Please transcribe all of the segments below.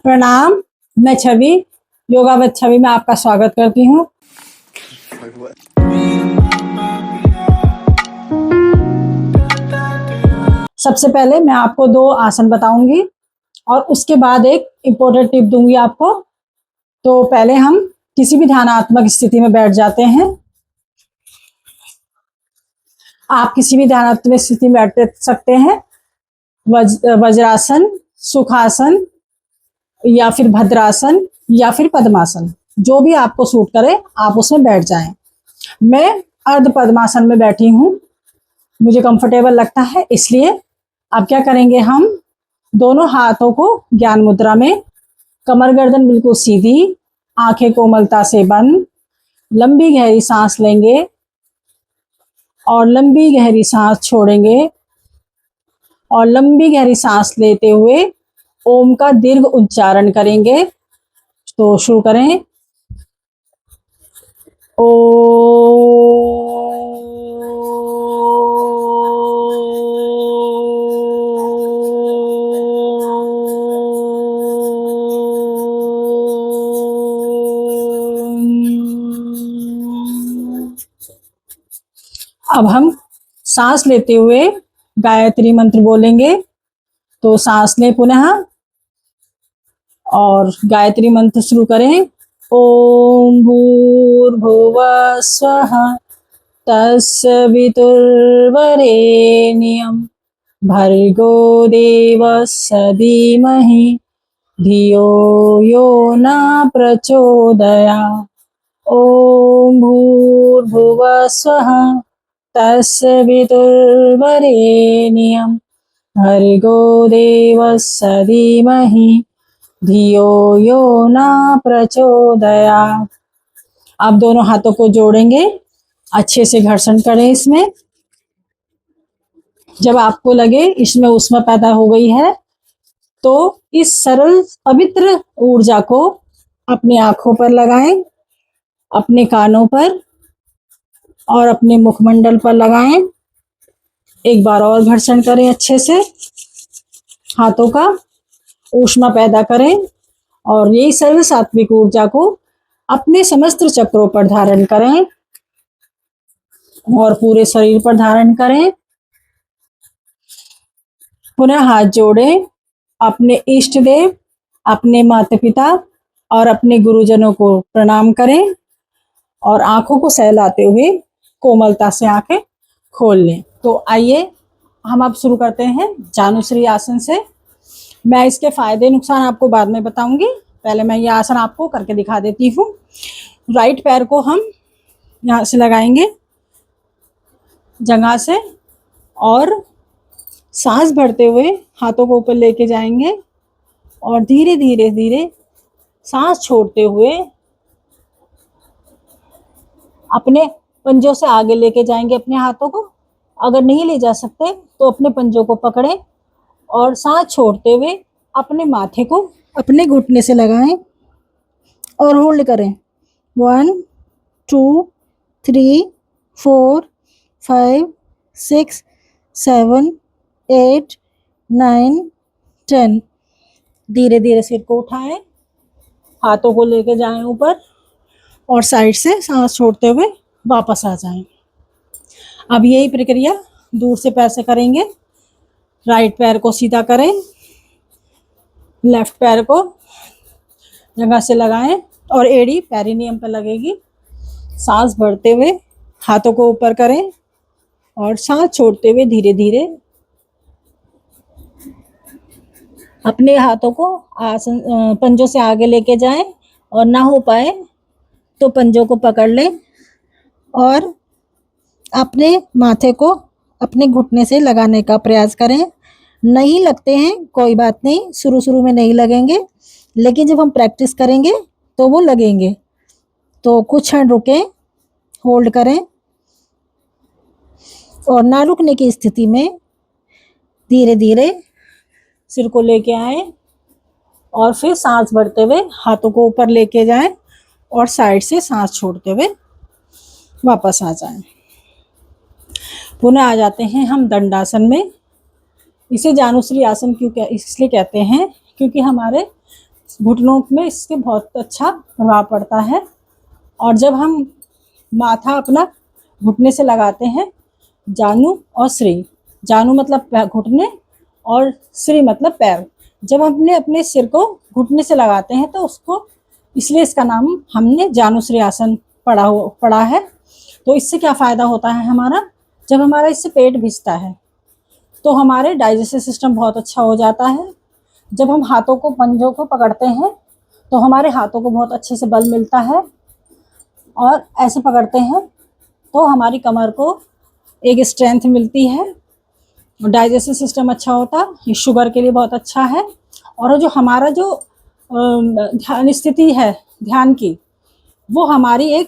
प्रणाम। मैं छवि, योगावत छवि में आपका स्वागत करती हूँ। सबसे पहले मैं आपको 2 आसन बताऊंगी और उसके बाद एक इम्पोर्टेंट टिप दूंगी आपको। तो पहले हम किसी भी ध्यानात्मक स्थिति में बैठ जाते हैं। आप किसी भी ध्यानात्मक स्थिति में बैठ सकते हैं। वज्रासन, सुखासन या फिर भद्रासन या फिर पद्मासन, जो भी आपको सूट करे आप उसमें बैठ जाएं। मैं अर्ध पद्मासन में बैठी हूँ, मुझे कंफर्टेबल लगता है, इसलिए अब क्या करेंगे, हम दोनों हाथों को ज्ञान मुद्रा में, कमर गर्दन बिल्कुल सीधी, आंखें कोमलता से बंद, लंबी गहरी सांस लेंगे और लंबी गहरी सांस छोड़ेंगे और लंबी गहरी सांस लेते हुए ओम का दीर्घ उच्चारण करेंगे। तो शुरू करें। ओ अब हम सांस लेते हुए गायत्री मंत्र बोलेंगे। तो सांस लें पुनः और गायत्री मंत्र शुरू करें। ओम भूर्भुवः स्वः तस्य वितुर्वरेण्यं भर्गो देवस्य धीमहि धियो यो न प्रचोदयात्। ओम भूर्भुवः स्वः तस्य वितुर्वरेण्यं भर्गो देवस्य धीमहि धियो यो न प्रचोदयात्। आप दोनों हाथों को जोड़ेंगे, अच्छे से घर्षण करें इसमें। जब आपको लगे इसमें ऊष्मा पैदा हो गई है तो इस सरल पवित्र ऊर्जा को अपनी आंखों पर लगाएं, अपने कानों पर और अपने मुखमंडल पर लगाएं। एक बार और घर्षण करें अच्छे से, हाथों का ऊष्मा पैदा करें और यही सर्व सात्विक ऊर्जा को अपने समस्त चक्रों पर धारण करें और पूरे शरीर पर धारण करें। पुनः हाथ जोड़ें, अपने इष्ट देव, अपने माता पिता और अपने गुरुजनों को प्रणाम करें और आंखों को सहलाते हुए कोमलता से आंखें खोल लें। तो आइए हम अब शुरू करते हैं जानुश्री आसन से। मैं इसके फायदे नुकसान आपको बाद में बताऊंगी, पहले मैं ये आसन आपको करके दिखा देती हूँ। राइट पैर को हम यहाँ से लगाएंगे जगह से और सांस भरते हुए हाथों को ऊपर लेके जाएंगे और धीरे धीरे धीरे सांस छोड़ते हुए अपने पंजों से आगे लेके जाएंगे अपने हाथों को। अगर नहीं ले जा सकते तो अपने पंजों को पकड़ें और सांस छोड़ते हुए अपने माथे को अपने घुटने से लगाएं और होल्ड करें। 1 2 3 4 5 6 7 8 9 10। धीरे धीरे सिर को उठाएं, हाथों को लेके जाएं ऊपर और साइड से सांस छोड़ते हुए वापस आ जाएं। अब यही प्रक्रिया दूर से पैर से करेंगे। राइट पैर को सीधा करें, लेफ्ट पैर को जगह से लगाएं और एड़ी पेरिनियम पर लगेगी। सांस भरते हुए हाथों को ऊपर करें और सांस छोड़ते हुए धीरे धीरे अपने हाथों को आसन पंजों से आगे लेके जाएं और ना हो पाए तो पंजों को पकड़ लें और अपने माथे को अपने घुटने से लगाने का प्रयास करें। नहीं लगते हैं कोई बात नहीं, शुरू में नहीं लगेंगे, लेकिन जब हम प्रैक्टिस करेंगे तो वो लगेंगे। तो कुछ क्षण रुकें, होल्ड करें और ना रुकने की स्थिति में धीरे धीरे सिर को लेके आए और फिर सांस भरते हुए हाथों को ऊपर लेके जाएं और साइड से सांस छोड़ते हुए वापस आ जाएं। पुनः आ जाते हैं हम दंडासन में। इसे जानुश्री आसन क्यों इसलिए कहते हैं क्योंकि हमारे घुटनों में इसके बहुत अच्छा प्रभाव पड़ता है। और जब हम माथा अपना घुटने से लगाते हैं, जानु और श्री, जानु मतलब घुटने और श्री मतलब पैर, जब हमने अपने सिर को घुटने से लगाते हैं तो उसको, इसलिए इसका नाम हमने जानुश्री आसन पढ़ा है। तो इससे क्या फ़ायदा होता है हमारा, जब हमारा इससे पेट भिजता है तो हमारे डाइजेस्टिव सिस्टम बहुत अच्छा हो जाता है। जब हम हाथों को, पंजों को पकड़ते हैं तो हमारे हाथों को बहुत अच्छे से बल मिलता है, और ऐसे पकड़ते हैं तो हमारी कमर को एक स्ट्रेंथ मिलती है, डाइजेस्टिव सिस्टम अच्छा होता, ये शुगर के लिए बहुत अच्छा है। और जो हमारा जो ध्यान स्थिति है ध्यान की, वो हमारी एक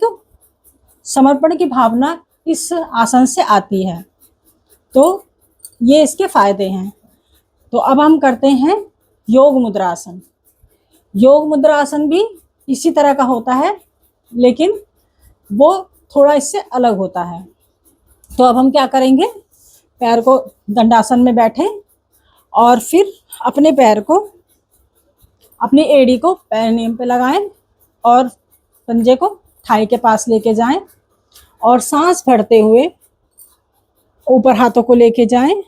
समर्पण की भावना इस आसन से आती है। तो ये इसके फायदे हैं। तो अब हम करते हैं योग मुद्रा आसन। योग मुद्रा आसन भी इसी तरह का होता है, लेकिन वो थोड़ा इससे अलग होता है। तो अब हम क्या करेंगे, पैर को दंडासन में बैठे और फिर अपने पैर को, अपनी एड़ी को पेरिनियम पे लगाएं और पंजे को थाई के पास लेके जाएं और सांस भरते हुए ऊपर हाथों को लेके जाएं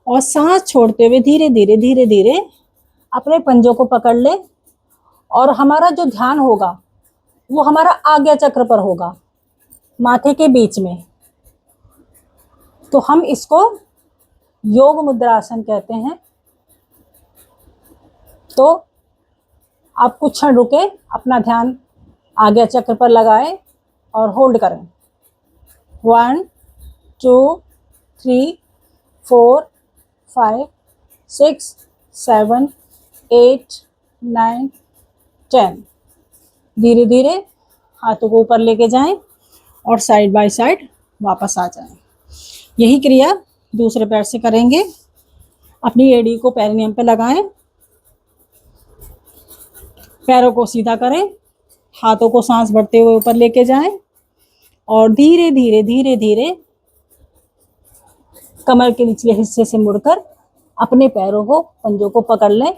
और सांस छोड़ते हुए धीरे धीरे धीरे धीरे अपने पंजों को पकड़ लें। और हमारा जो ध्यान होगा वो हमारा आज्ञा चक्र पर होगा, माथे के बीच में। तो हम इसको योग मुद्रा आसन कहते हैं। तो आप कुछ क्षण रुके, अपना ध्यान आज्ञा चक्र पर लगाएं और होल्ड करें। 1 2 3 4 5 6 7 8 9 10। धीरे धीरे हाथों को ऊपर लेके जाएं और साइड बाय साइड वापस आ जाएं। यही क्रिया दूसरे पैर से करेंगे। अपनी एड़ी को पेरिनियम पे लगाएं, पैरों को सीधा करें, हाथों को सांस भरते हुए ऊपर लेके जाएं और धीरे धीरे धीरे धीरे कमर के निचले हिस्से से मुड़कर अपने पैरों को, पंजों को पकड़ लें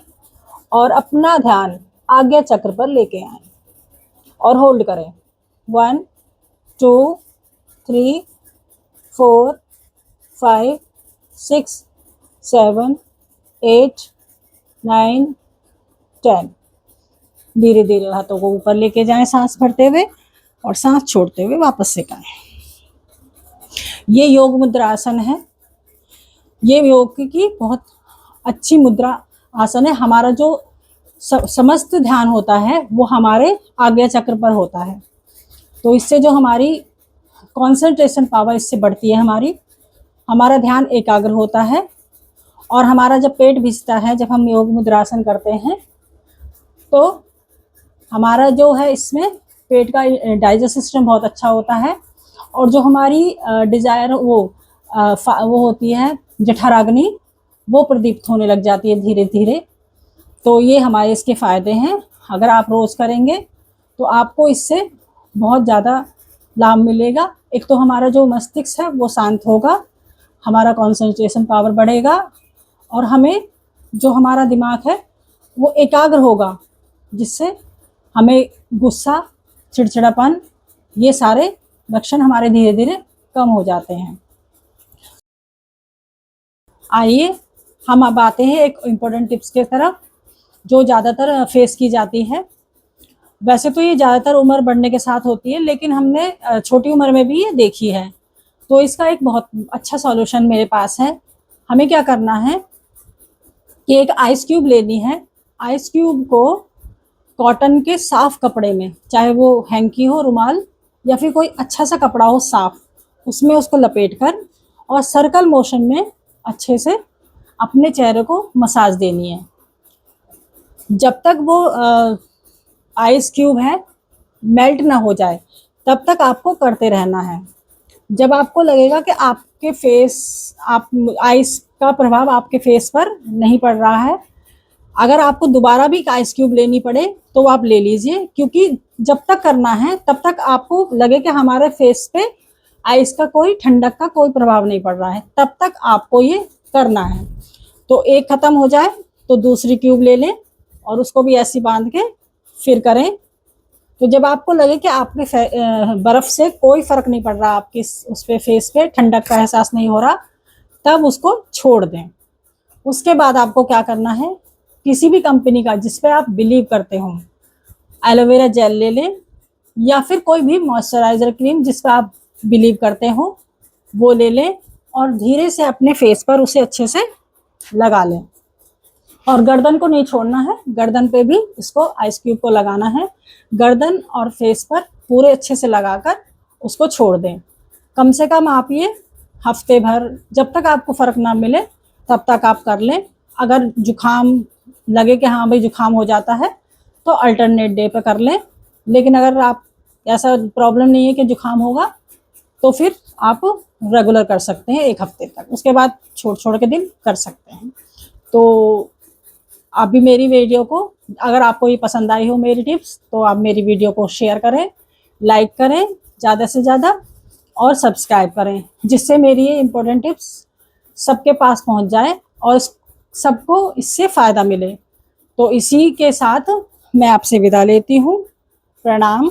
और अपना ध्यान आज्ञा चक्र पर लेके आएं और होल्ड करें। 1 2 3 4 5 6 7 8 9 10। धीरे धीरे हाथों को ऊपर लेके जाएं सांस भरते हुए और सांस छोड़ते हुए वापस से करें। ये योग मुद्रा आसन है। ये योग की बहुत अच्छी मुद्रा आसन है। हमारा जो समस्त ध्यान होता है वो हमारे आज्ञा चक्र पर होता है। तो इससे जो हमारी कंसंट्रेशन पावर इससे बढ़ती है, हमारा ध्यान एकाग्र होता है। और हमारा जब पेट भिजता है, जब हम योग मुद्रासन करते हैं, तो हमारा जो है इसमें पेट का डाइजेस्ट सिस्टम बहुत अच्छा होता है। और जो हमारी डिजायर वो होती है जठराग्नि, वो प्रदीप्त होने लग जाती है धीरे धीरे। तो ये हमारे इसके फ़ायदे हैं। अगर आप रोज़ करेंगे तो आपको इससे बहुत ज़्यादा लाभ मिलेगा। एक तो हमारा जो मस्तिष्क है वो शांत होगा, हमारा कंसंट्रेशन पावर बढ़ेगा और हमें जो हमारा दिमाग है वो एकाग्र होगा, जिससे हमें गुस्सा, चिड़चिड़ापन, ये सारे लक्षण हमारे धीरे धीरे कम हो जाते हैं। आइए हम अब आते हैं एक इम्पोर्टेंट टिप्स की तरफ, जो ज़्यादातर फेस की जाती है। वैसे तो ये ज़्यादातर उम्र बढ़ने के साथ होती है, लेकिन हमने छोटी उम्र में भी ये देखी है। तो इसका एक बहुत अच्छा सॉल्यूशन मेरे पास है। हमें क्या करना है कि एक आइस क्यूब लेनी है। आइस क्यूब को कॉटन के साफ कपड़े में, चाहे वो हैंकी हो, रुमाल, या फिर कोई अच्छा सा कपड़ा हो साफ, उसमें उसको लपेट कर और सर्कल मोशन में अच्छे से अपने चेहरे को मसाज देनी है। जब तक वो आइस क्यूब है मेल्ट ना हो जाए तब तक आपको करते रहना है। जब आपको लगेगा कि आपके आइस का प्रभाव आपके फेस पर नहीं पड़ रहा है, अगर आपको दोबारा भी आइस क्यूब लेनी पड़े तो आप ले लीजिए, क्योंकि जब तक करना है तब तक आपको लगे कि हमारे फेस पे आइस का कोई, ठंडक का कोई प्रभाव नहीं पड़ रहा है, तब तक आपको ये करना है। तो एक ख़त्म हो जाए तो दूसरी क्यूब ले लें और उसको भी ऐसी बांध के फिर करें। तो जब आपको लगे कि आपके बर्फ से कोई फर्क नहीं पड़ रहा, आपके उस पे फेस पे ठंडक का एहसास नहीं हो रहा, तब उसको छोड़ दें। उसके बाद आपको क्या करना है, किसी भी कंपनी का जिस पे आप बिलीव करते हो, एलोवेरा जेल ले लें या फिर कोई भी मॉइस्चराइजर क्रीम जिस पे आप बिलीव करते हो वो ले लें और धीरे से अपने फेस पर उसे अच्छे से लगा लें। और गर्दन को नहीं छोड़ना है, गर्दन पे भी इसको आइस क्यूब को लगाना है। गर्दन और फेस पर पूरे अच्छे से लगाकर उसको छोड़ दें। कम से कम आप ये हफ्ते भर, जब तक आपको फ़र्क ना मिले तब तक आप कर लें। अगर जुखाम लगे कि हाँ भाई जुखाम हो जाता है तो अल्टरनेट डे पे कर लें, लेकिन अगर आप ऐसा प्रॉब्लम नहीं है कि जुखाम होगा तो फिर आप रेगुलर कर सकते हैं 1 हफ्ते तक, उसके बाद छोड़ छोड़ के दिन कर सकते हैं। तो आप भी मेरी वीडियो को, अगर आपको ये पसंद आई हो मेरी टिप्स, तो आप मेरी वीडियो को शेयर करें, लाइक करें ज़्यादा से ज़्यादा और सब्सक्राइब करें, जिससे मेरी ये इम्पोर्टेंट टिप्स सबके पास पहुंच जाए और सबको इससे फ़ायदा मिले। तो इसी के साथ मैं आपसे विदा लेती हूँ। प्रणाम।